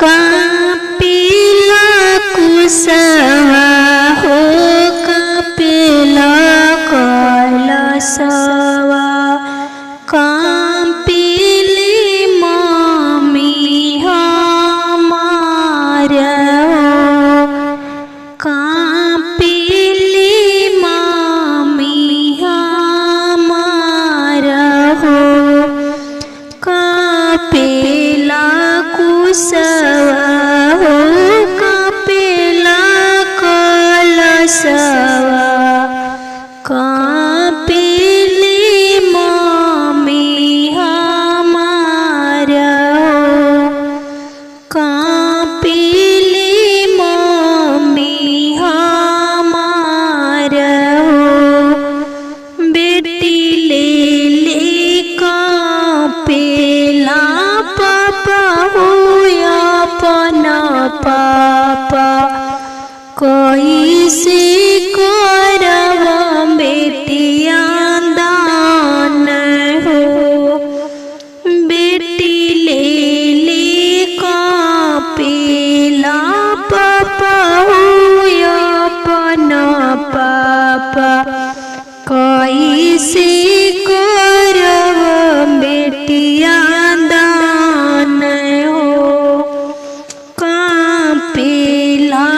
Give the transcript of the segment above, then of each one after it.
कापिला कुसवा हो कापिला कलसवा कापिली मम्मी हमारा कापिली मम्मी हमारा हो कापिला कुसवा हो कापिला कलसवा कापिली मम्मी हमारा कापिली मम्मी हमारा बेटी ले ले कापिला पापा हो अपना पापा कैसे करब बेटिया दान हो बेटी ले ले कापिला पापा हो अपना पापा कैसे करब बेटिया दान हो कापिला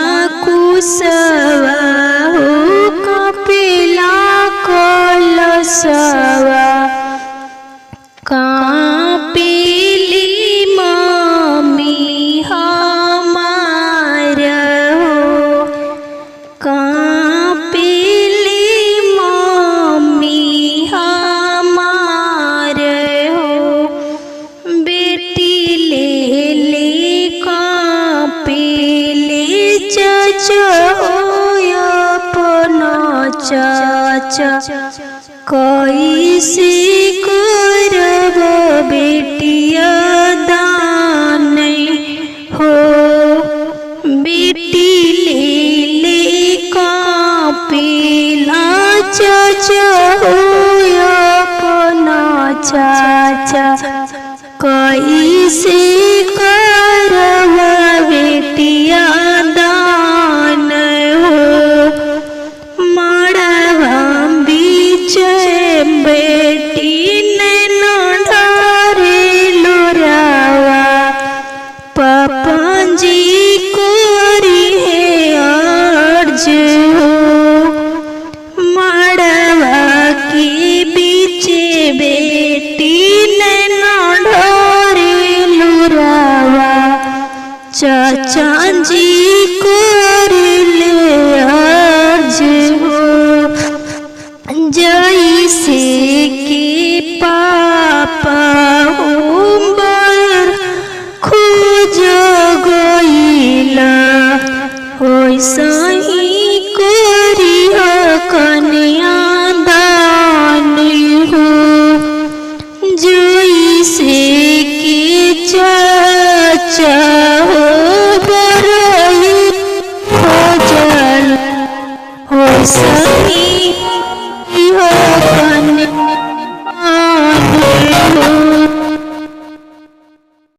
कुसवा हो कापिला कलसवा कापिली मम्मी हमारा हो कापिली मम्मी हमारा हो बेटी ले ले कापिली चाचा हो अपना चाचा कैसे करब बेटिया दान हो बेटी ले ले कापिला चाचा हो अपना चाचा कैसे करब बेटिया दान हो मड़वा बीच बेटी नैना ढारे लोरावा पापा जी कोरी है अर्ज हो मड़वा के बीच बेटी नैना ढारे लोरावा चाचा जी कोरिले अर्ज हो जैसे के पापा उम्र खोज गइला वैसा ही करिह कन्या दान हो जैसे के चाचा हो बरही खोजल वैसा ही